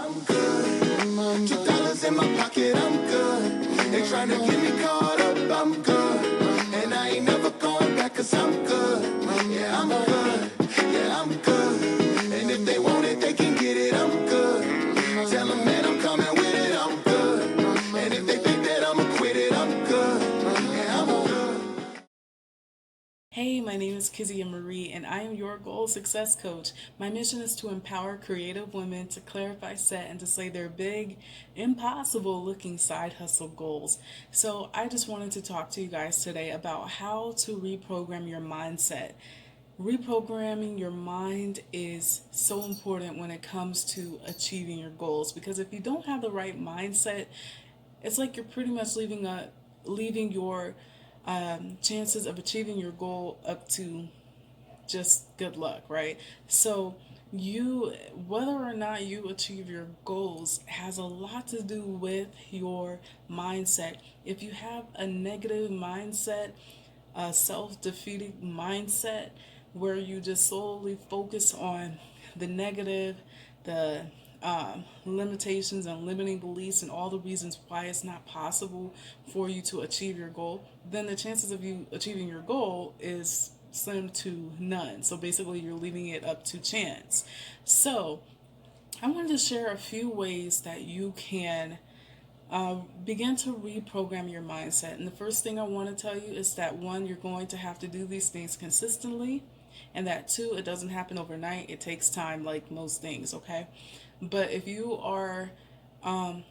I'm good. $2 in my pocket, I'm good. They trying to get me caught up, I'm good. And I ain't never going back, cause I'm good. Yeah, I'm good. Yeah, I'm good. And if they want it, they can get it, I'm good. Tell them that I'm coming with it, I'm good. And if they think that I'ma quit it, I'm good. Yeah, I'm good. Hey, my name is Kezia Marie, and I am your goal success coach. My mission is to empower creative women to clarify, set, and to slay their big, impossible looking side hustle goals. So, I just wanted to talk to you guys today about how to reprogram your mindset. Reprogramming your mind is so important when it comes to achieving your goals, because if you don't have the right mindset, it's like you're pretty much leaving your chances of achieving your goal up to just good luck, right? So you whether or not you achieve your goals has a lot to do with your mindset. If you have a negative mindset, a self-defeating mindset where you just solely focus on the negative, the limitations and limiting beliefs and all the reasons why it's not possible for you to achieve your goal, then the chances of you achieving your goal is slim to none. So basically, you're leaving it up to chance. So I wanted to share a few ways that you can begin to reprogram your mindset. And the first thing I want to tell you is that one, you're going to have to do these things consistently. And that two, it doesn't happen overnight. It takes time, like most things, okay? But if you are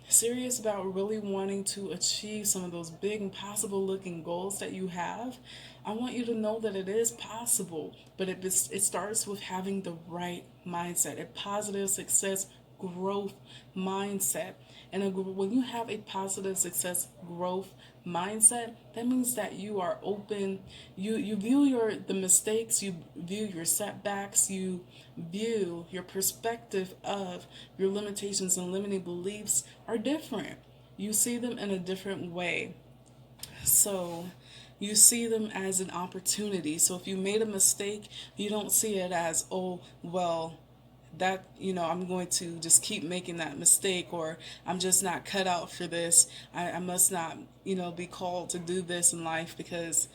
serious about really wanting to achieve some of those big, impossible looking goals that you have, I want you to know that it is possible. But it starts with having the right mindset, a positive success growth mindset. And when you have a positive success growth mindset, that means that you are open. You view the mistakes, you view your setbacks, you view your perspective of your limitations and limiting beliefs are different. You see them in a different way. So you see them as an opportunity. So if you made a mistake, you don't see it as, oh, well, that, I'm going to just keep making that mistake, or I'm just not cut out for this. I must not, be called to do this in life because,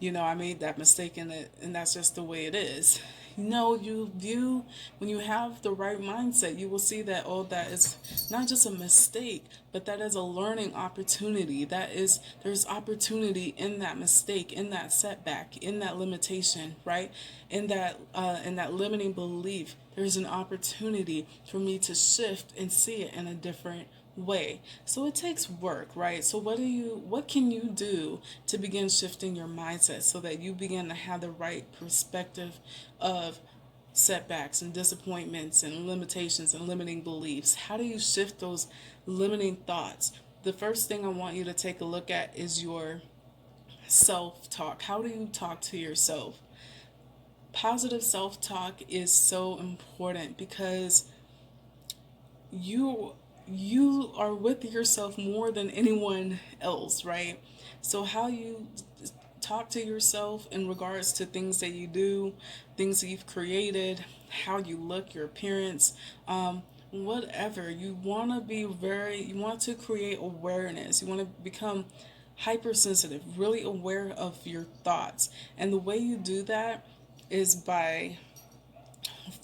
I made that mistake in it, and that's just the way it is. No, when you have the right mindset, you will see that, oh, that is not just a mistake, but that is a learning opportunity. There's opportunity in that mistake, in that setback, in that limitation, right? In that limiting belief, there's an opportunity for me to shift and see it in a different way. So it takes work, right? So what can you do to begin shifting your mindset so that you begin to have the right perspective of setbacks and disappointments and limitations and limiting beliefs? How do you shift those limiting thoughts? The first thing I want you to take a look at is your self-talk. How do you talk to yourself? Positive self-talk is so important because you you are with yourself more than anyone else, right? So how you talk to yourself in regards to things that you do, things that you've created, how you look, your appearance, whatever. You want to create awareness. You want to become hypersensitive, really aware of your thoughts. And the way you do that is by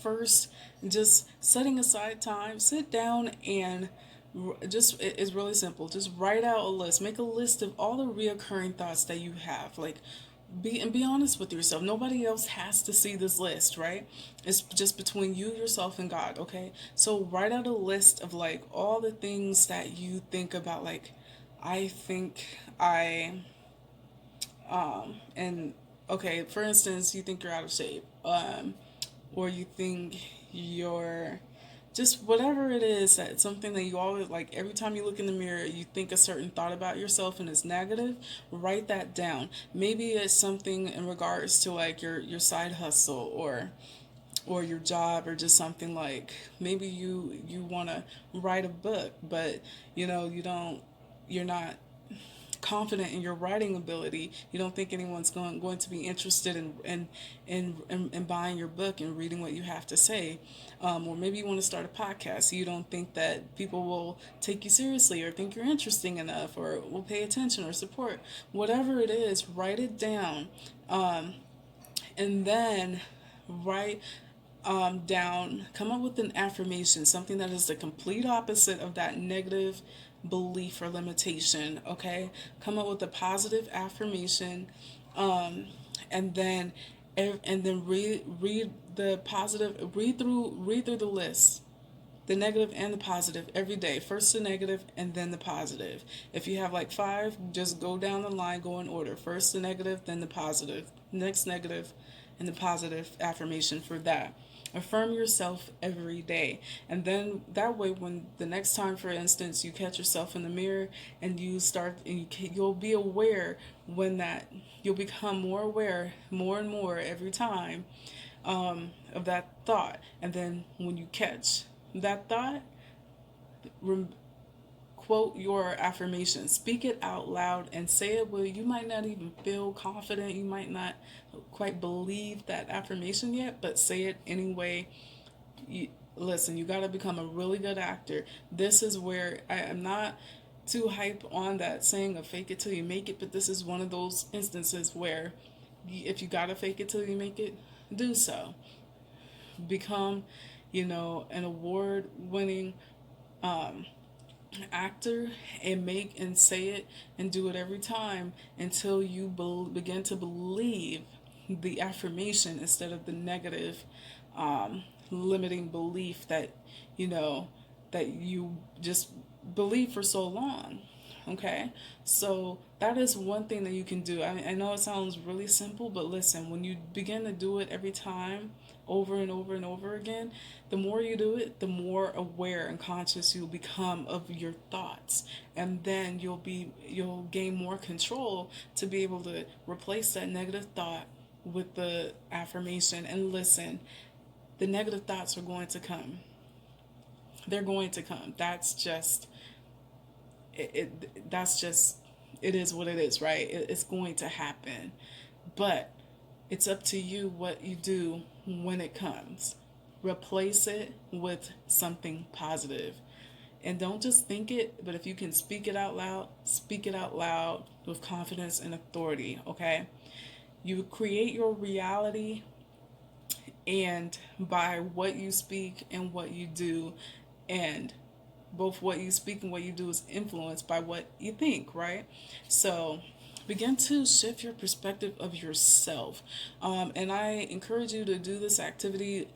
first just setting aside time, sit down and it's really simple. Just write out a list. Make a list of all the reoccurring thoughts that you have. Like be honest with yourself. Nobody else has to see this list, right? It's just between you, yourself, and God, okay? So write out a list of like all the things that you think about, like I think I and okay, for instance, you think you're out of shape. Or you think you're just whatever it is, that something that you always like every time you look in the mirror you think a certain thought about yourself and it's negative. Write that down. Maybe it's something in regards to like your side hustle or your job, or just something like maybe you want to write a book, but you don't you're not confident in your writing ability. You don't think anyone's going to be interested in buying your book and reading what you have to say. Or maybe you want to start a podcast. You don't think that people will take you seriously or think you're interesting enough or will pay attention or support. Whatever it is, write it down. And then write down, come up with an affirmation, something that is the complete opposite of that negative belief or limitation. Okay, come up with a positive affirmation, and then read the positive, read through the list, the negative and the positive every day. First the negative and then the positive. If you have like five, just go down the line, go in order. First the negative, then the positive. Next negative, and the positive affirmation for that. Affirm yourself every day. And then that way, when the next time, for instance, you catch yourself in the mirror and you start, and you'll be aware when that, you'll become more aware more and more every time of that thought. And then when you catch that thought, rem- quote your affirmation, speak it out loud and say it. Well, you might not even feel confident, you might not quite believe that affirmation yet, but say it anyway. Listen, you got to become a really good actor. This is where I am not too hype on that saying of fake it till you make it, but this is one of those instances where if you got to fake it till you make it, do so. Become, an award winning actor and make and say it and do it every time until you begin to believe the affirmation instead of the negative limiting belief that that you just believe for so long. Okay, so that is one thing that you can do. I know it sounds really simple, but listen, when you begin to do it every time, over and over and over again, the more you do it, the more aware and conscious you'll become of your thoughts. And then you'll gain more control to be able to replace that negative thought with the affirmation. And listen, the negative thoughts are going to come. They're going to come. That's just it is what it is, right? It's going to happen. But it's up to you what you do when it comes. Replace it with something positive. And don't just think it, but if you can speak it out loud, speak it out loud with confidence and authority, okay? You create your reality, and by what you speak and what you do, and both what you speak and what you do is influenced by what you think, right? So begin to shift your perspective of yourself. And I encourage you to do this activity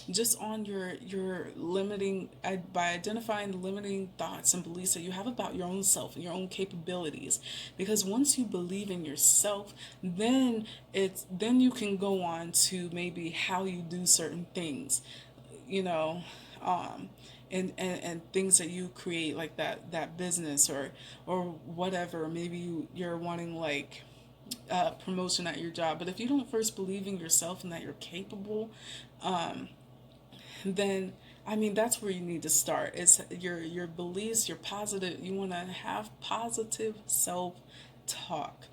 just on your limiting, by identifying the limiting thoughts and beliefs that you have about your own self and your own capabilities. Because once you believe in yourself, then you can go on to maybe how you do certain things, you know. And things that you create, like that business or whatever. Maybe you're wanting like promotion at your job, but if you don't first believe in yourself and that you're capable, then I mean that's where you need to start. It's your beliefs, your positive. You want to have positive self talk.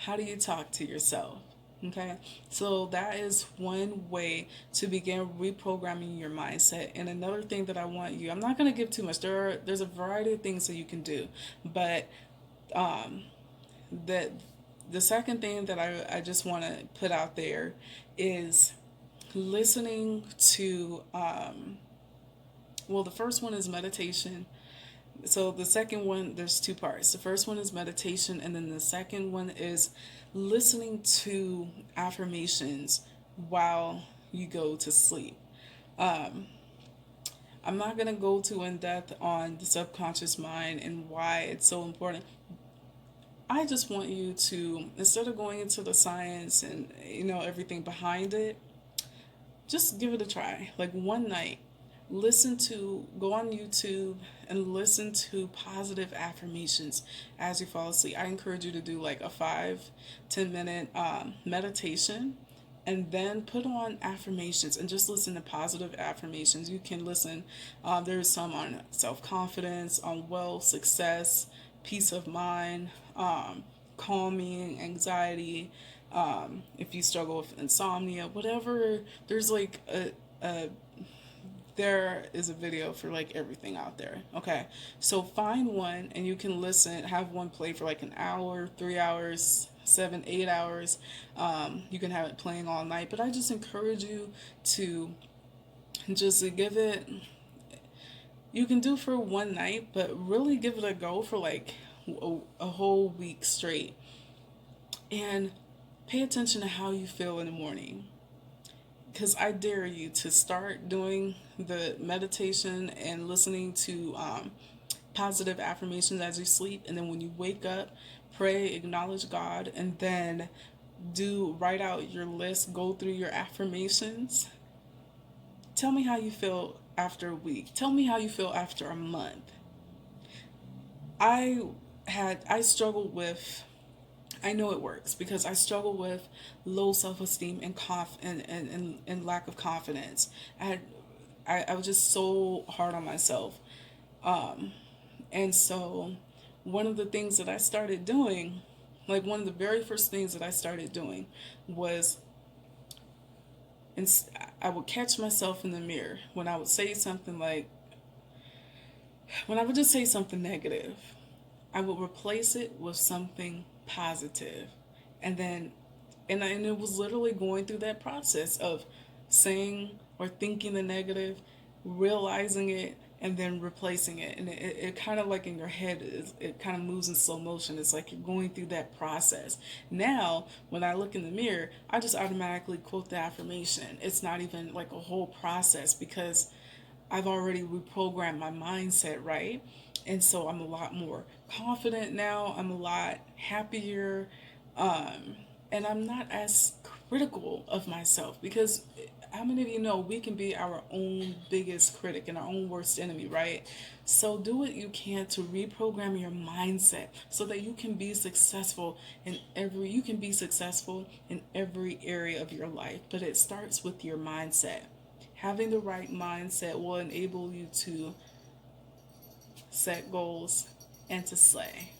How do you talk to yourself? Okay, so that is one way to begin reprogramming your mindset. And another thing that I want you, I'm not going to give too much. There's a variety of things that you can do, but that the second thing that I just want to put out there is listening to well, the first one is meditation. So the second one, there's two parts. The first one is meditation, and then the second one is listening to affirmations while you go to sleep. I'm not going to go too in depth on the subconscious mind and why it's so important. I just want you to, instead of going into the science and everything behind it, just give it a try. Like one night, go on YouTube and listen to positive affirmations as you fall asleep. I encourage you to do like a 5-10 minute meditation, and then put on affirmations and just listen to positive affirmations. You can listen, there's some on self-confidence, on wealth, success, peace of mind, calming, anxiety, if you struggle with insomnia, whatever, there's like a there is a video for like everything out there. Okay. So find one and you can listen, have one play for like an hour, 3 hours, 7, 8 hours. You can have it playing all night. But I just encourage you to just give it, you can do for one night, but really give it a go for like a whole week straight. And pay attention to how you feel in the morning. Because I dare you to start doing the meditation and listening to positive affirmations as you sleep. And then when you wake up, pray, acknowledge God, and then write out your list, go through your affirmations. Tell me how you feel after a week. Tell me how you feel after a month. I I struggled with, I know it works because I struggle with low self esteem and and lack of confidence. I had I was just so hard on myself. And so one of the things that I started doing, like one of the very first things that I started doing was, and I would catch myself in the mirror when I would say something like, when I would just say something negative, I would replace it with something positive. And then, and it was literally going through that process of saying or thinking the negative, realizing it, and then replacing it. And it kind of like in your head, it kind of moves in slow motion. It's like you're going through that process. Now, when I look in the mirror, I just automatically quote the affirmation. It's not even like a whole process because I've already reprogrammed my mindset, right? And so I'm a lot more confident now. I'm a lot happier. And I'm not as critical of myself because how many of you know we can be our own biggest critic and our own worst enemy, right? So do what you can to reprogram your mindset so that you can be successful in every area of your life. But it starts with your mindset. Having the right mindset will enable you to set goals and to slay.